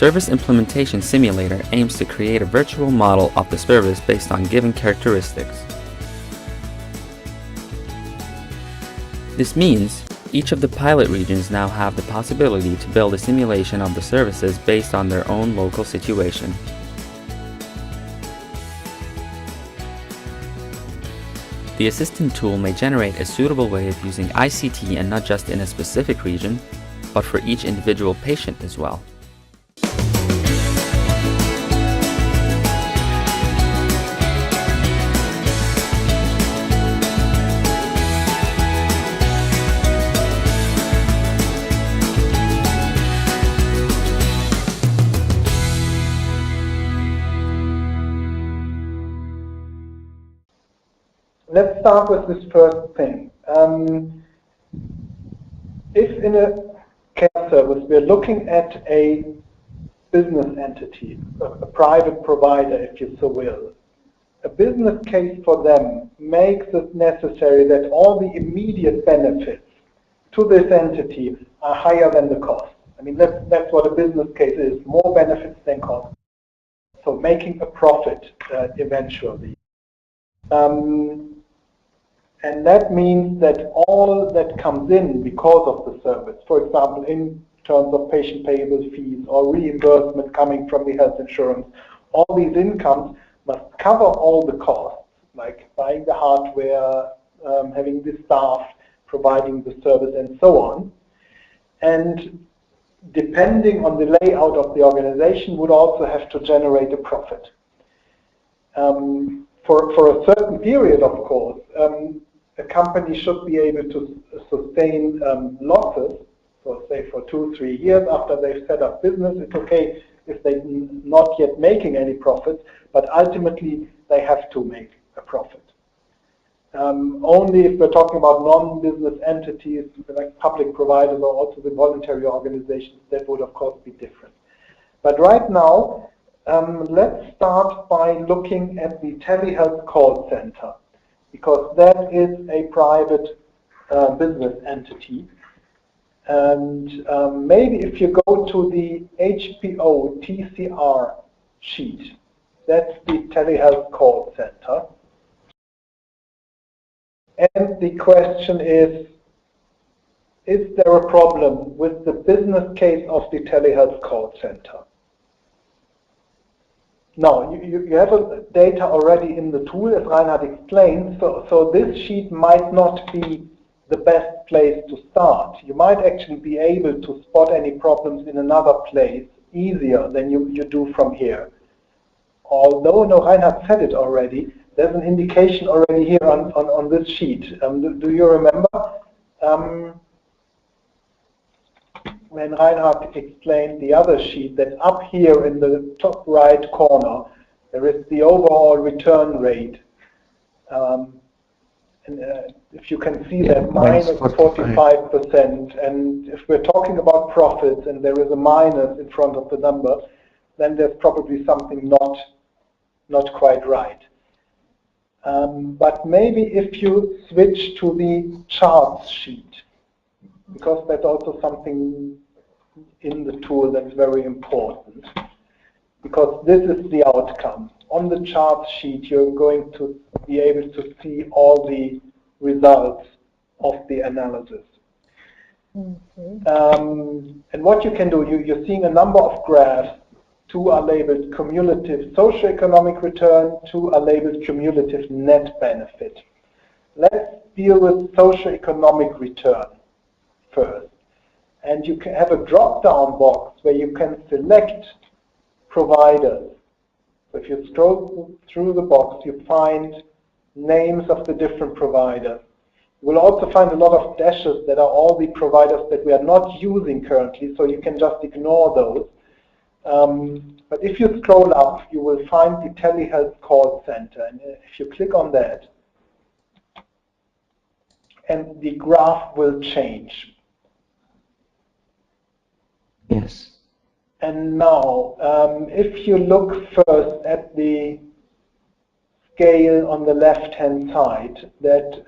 Service Implementation Simulator aims to create a virtual model of the service based on given characteristics. This means each of the pilot regions now have the possibility to build a simulation of the services based on their own local situation. The assistant tool may generate a suitable way of using ICT, and not just in a specific region, but for each individual patient as well. Let's start with this first thing. If in a care service we're looking at a business entity, a private provider, if you so will, a business case for them makes it necessary that all the immediate benefits to this entity are higher than the cost. I mean, that's what a business case is, more benefits than cost. So making a profit eventually. And that means that all that comes in because of the service, for example, in terms of patient payable fees or reimbursement coming from the health insurance, all these incomes must cover all the costs, like buying the hardware, having the staff, providing the service, and so on. And depending on the layout of the organization, would also have to generate a profit. For a certain period, of course, a company should be able to sustain losses. So say for 2-3 years after they've set up business, it's okay if they're not yet making any profits, but ultimately they have to make a profit. Only if we're talking about non-business entities like public providers or also the voluntary organizations, that would of course be different. But right now, let's start by looking at the telehealth call center, because that is a private business entity. And maybe if you go to the HPO TCR sheet, that's the telehealth call center. And the question is there a problem with the business case of the telehealth call center? Now, you have data already in the tool, as Reinhard explained, so this sheet might not be the best place to start. You might actually be able to spot any problems in another place easier than you do from here. Although, no, Reinhard said it already, there's an indication already here on this sheet. Do you remember? When Reinhard explained the other sheet, that up here in the top right corner, there is the overall return rate. If you can see that, minus 45%. And if we're talking about profits and there is a minus in front of the number, then there's probably something not quite right. But maybe if you switch to the charts sheet, because that's also something in the tool that's very important, because this is the outcome. On the chart sheet, you're going to be able to see all the results of the analysis. And what you can do, you're seeing a number of graphs. 2 are labeled cumulative socioeconomic return, 2 are labeled cumulative net benefit. Let's deal with socioeconomic return first. And you can have a drop-down box where you can select providers. So if you scroll through the box, you find names of the different providers. You will also find a lot of dashes that are all the providers that we are not using currently, so you can just ignore those. But if you scroll up, you will find the telehealth call center. And if you click on that, and the graph will change. Yes. And now, if you look first at the scale on the left-hand side, that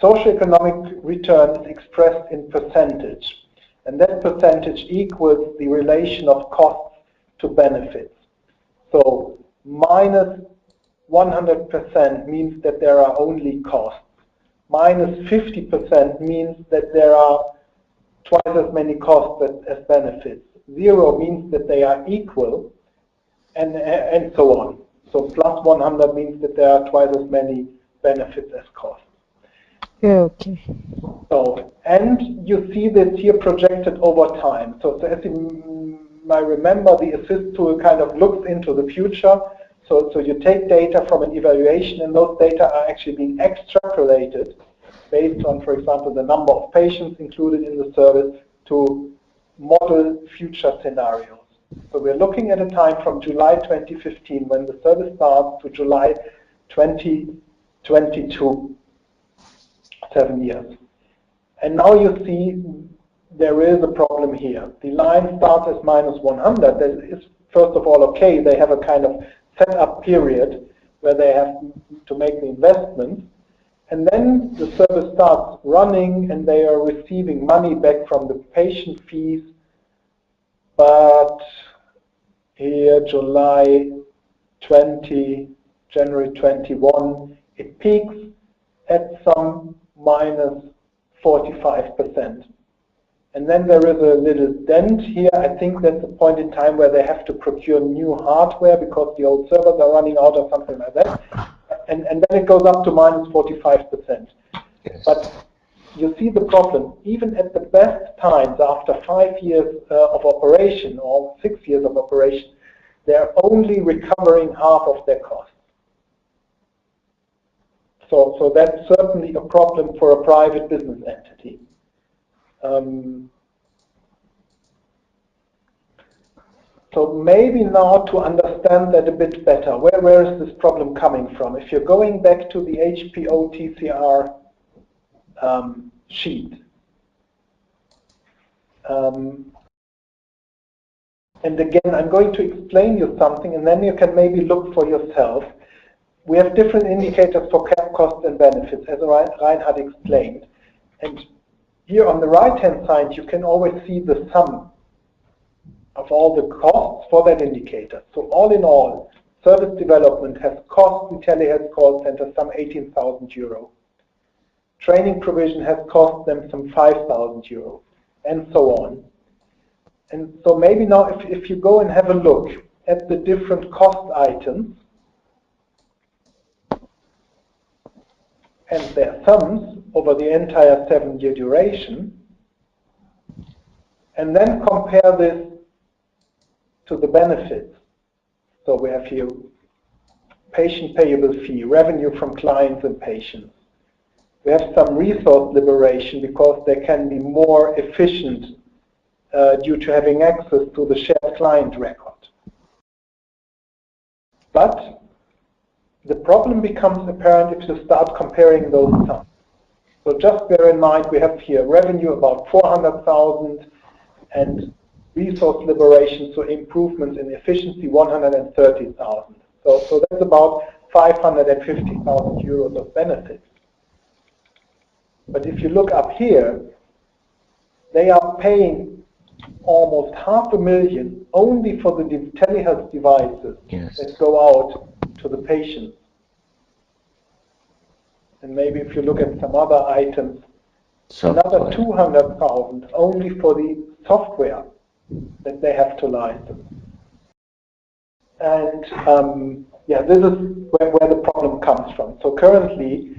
socioeconomic return is expressed in percentage. And that percentage equals the relation of costs to benefits. So minus 100% means that there are only costs. Minus 50% means that there are twice as many costs as benefits. 0 means that they are equal, and so on. So plus 100 means that there are twice as many benefits as costs. Okay. So, and you see this here projected over time. So as you might remember, the assist tool kind of looks into the future. So you take data from an evaluation, and those data are actually being extrapolated based on, for example, the number of patients included in the service to model future scenarios. So we're looking at a time from July 2015, when the service starts, to July 2022, 7 years. And now you see there is a problem here. The line starts as minus 100. That is, first of all, okay, they have a kind of set-up period where they have to make the investment. And then the service starts running and they are receiving money back from the patient fees. But here, July 20, January 21, it peaks at some minus 45%. And then there is a little dent here. I think that's a point in time where they have to procure new hardware because the old servers are running out or something like that. And then it goes up to minus 45%. Yes. But you see the problem. Even at the best times, after 5 years of operation or 6 years of operation, they're only recovering half of their costs. So that's certainly a problem for a private business entity. So maybe now to understand that a bit better, where is this problem coming from? If you're going back to the HPO TCR sheet, and again, I'm going to explain you something, and then you can maybe look for yourself. We have different indicators for cap costs and benefits, as Reinhard explained. And here on the right-hand side, you can always see the sum of all the costs for that indicator. So all in all, service development has cost the telehealth call center some 18,000 euro. Training provision has cost them some 5,000 euro, and so on. And so maybe now if you go and have a look at the different cost items and their sums over the entire 7-year duration, and then compare this to the benefits. So we have here patient payable fee, revenue from clients and patients. We have some resource liberation because they can be more efficient due to having access to the shared client record. But the problem becomes apparent if you start comparing those sums. So just bear in mind we have here revenue about 400,000 and resource liberation, so improvements in efficiency 130,000. So that's about 550,000 euros of benefits. But if you look up here, they are paying almost 500,000 only for the telehealth devices that go out to the patients. And maybe if you look at some other items, another 200,000 only for the software that they have to license. And yeah, this is where the problem comes from. So currently,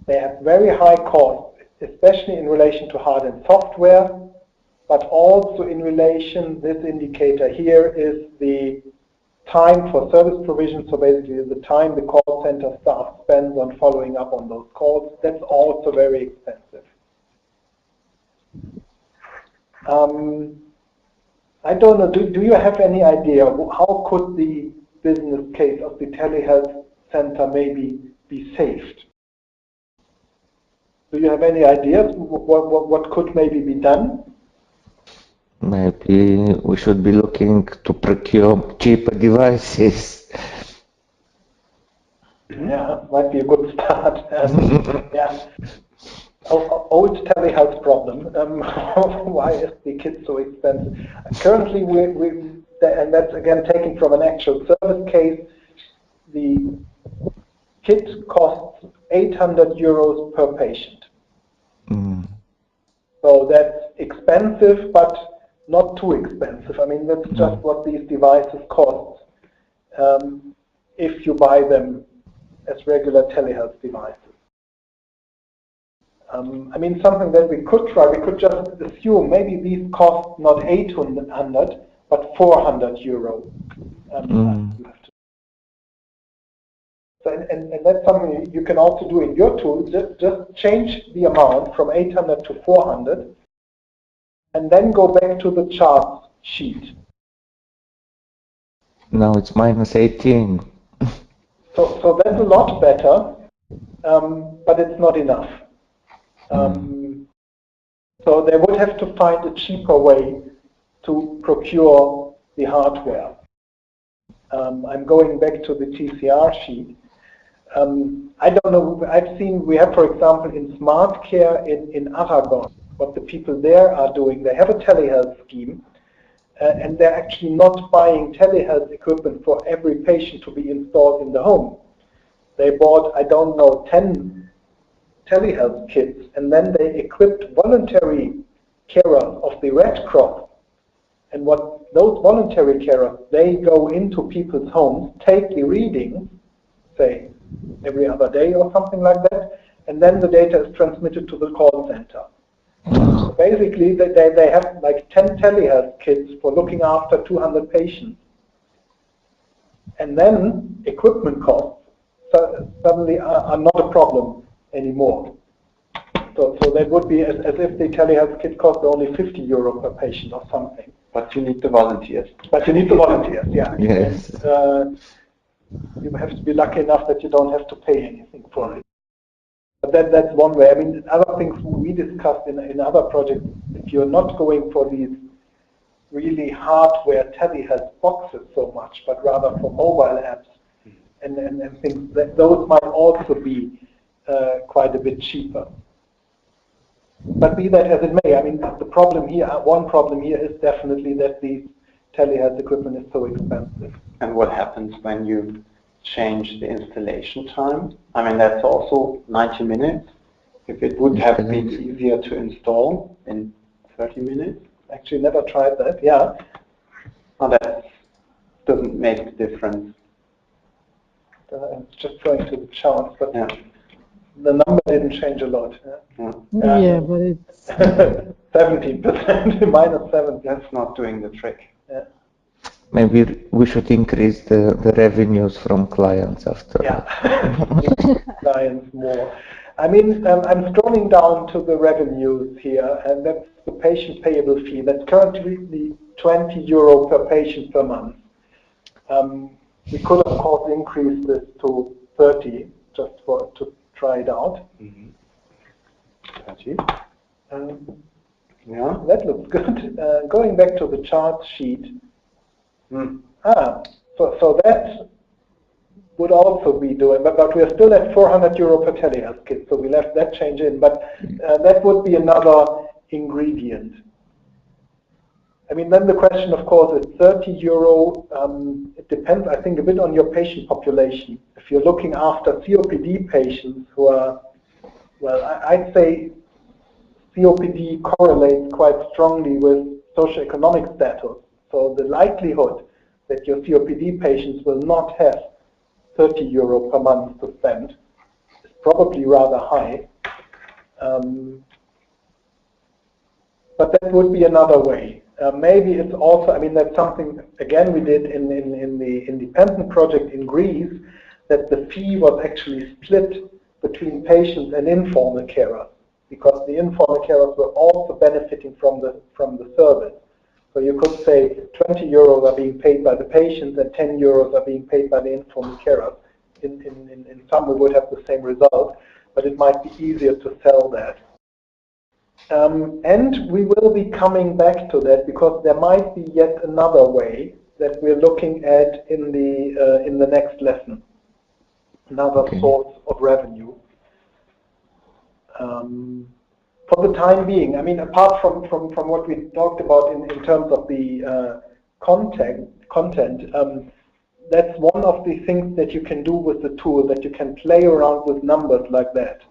they have very high costs, especially in relation to hard and software, but also in relation, this indicator here is the time for service provision, so basically the time the call center staff spends on following up on those calls. That's also very expensive. I don't know, do you have any idea how could the business case of the telehealth center maybe be saved? Do you have any ideas what could maybe be done? Maybe we should be looking to procure cheaper devices. Yeah, might be a good start. Yeah. old telehealth problem. Why is the kit so expensive? Currently, and that's again taken from an actual service case, the kit costs 800 euros per patient. So that's expensive, but not too expensive. I mean, that's just what these devices cost if you buy them as regular telehealth devices. I mean, something that we could try, we could just assume maybe these cost not 800, but 400 euro. So, and that's something you can also do in your tool. Just change the amount from 800 to 400, and then go back to the chart sheet. Now it's minus 18. So that's a lot better, but it's not enough. So they would have to find a cheaper way to procure the hardware. I'm going back to the TCR sheet. I don't know, I've seen, we have, for example, in Smart Care in Aragon, what the people there are doing. They have a telehealth scheme, and they're actually not buying telehealth equipment for every patient to be installed in the home. They bought, I don't know, 10 telehealth kits, and then they equipped voluntary carers of the Red Cross. And what those voluntary carers, they go into people's homes, take the readings, say every other day or something like that, and then the data is transmitted to the call center. So basically, they have like 10 telehealth kits for looking after 200 patients. And then equipment costs suddenly are not a problem anymore. So that would be as if the telehealth kit cost only 50 euro per patient or something. But you need the volunteers. But you need the volunteers, yeah. Yes. And, you have to be lucky enough that you don't have to pay anything for it. But that's one way. I mean, other things we discussed in other projects, if you're not going for these really hardware telehealth boxes so much, but rather for mobile apps and things, that those might also be quite a bit cheaper. But be that as it may, I mean, the problem here, one problem here is definitely that the telehealth equipment is so expensive. And what happens when you change the installation time? I mean, that's also 90 minutes. If it would have been easier to install in 30 minutes. Actually, never tried that, yeah. Oh, that doesn't make a difference. It's just going to the charts, but Yeah. the number didn't change a lot. Yeah. Yeah, but it's 17%, minus 7. That's not doing the trick. Yeah. Maybe we should increase the revenues from clients after. Yeah, clients more. I mean, I'm scrolling down to the revenues here, and that's the patient payable fee. That's currently 20 euro per patient per month. We could, of course, increase this to 30 just to try it out. 30. Yeah, that looks good. Going back to the chart sheet. So that would also be doing, but we are still at 400 euro per telehealth kit, so we left that change in, but that would be another ingredient. I mean, then the question, of course, is 30 euro. It depends, I think, a bit on your patient population. If you're looking after COPD patients who are, well, I'd say COPD correlates quite strongly with socioeconomic status. So the likelihood that your COPD patients will not have 30 euro per month to spend is probably rather high. But that would be another way. Maybe it's also, I mean, that's something, again, we did in the independent project in Greece, that the fee was actually split between patients and informal carers, because the informal carers were also benefiting from the service. So you could say 20 euros are being paid by the patients and 10 euros are being paid by the informal carers. In some we would have the same result, but it might be easier to sell that. And we will be coming back to that because there might be yet another way that we're looking at in the next lesson. Another source of revenue. for the time being. I mean, apart from what we talked about in terms of the content, that's one of the things that you can do with the tool, that you can play around with numbers like that.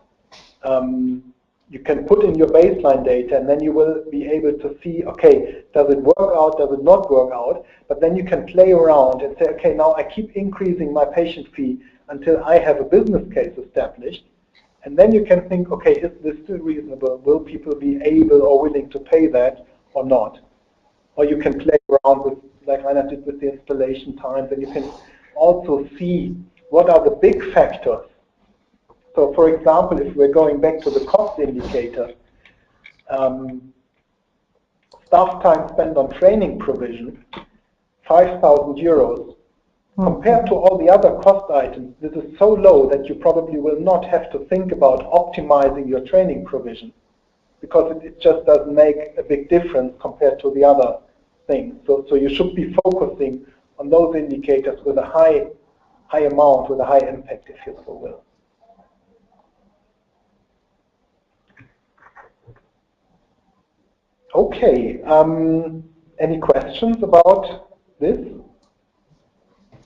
You can put in your baseline data, and then you will be able to see, okay, does it work out, does it not work out? But then you can play around and say, okay, now I keep increasing my patient fee until I have a business case established. And then you can think, okay, is this still reasonable? Will people be able or willing to pay that or not? Or you can play around with, like Rainer did with the installation times, and you can also see what are the big factors. So, for example, if we're going back to the cost indicator, staff time spent on training provision, 5,000 euros. Compared to all the other cost items, this is so low that you probably will not have to think about optimizing your training provision, because it just doesn't make a big difference compared to the other things. So you should be focusing on those indicators with a high amount, with a high impact, if you so will. Okay, any questions about this?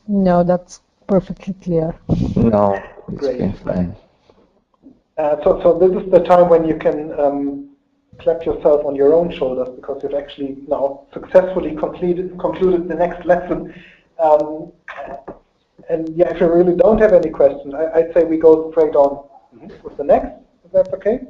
No, that's perfectly clear. No, it's Great. been fine. So this is the time when you can clap yourself on your own shoulders, because you've actually now successfully concluded the next lesson. And yeah, if you really don't have any questions, I'd say we go straight on with the next, if that's okay.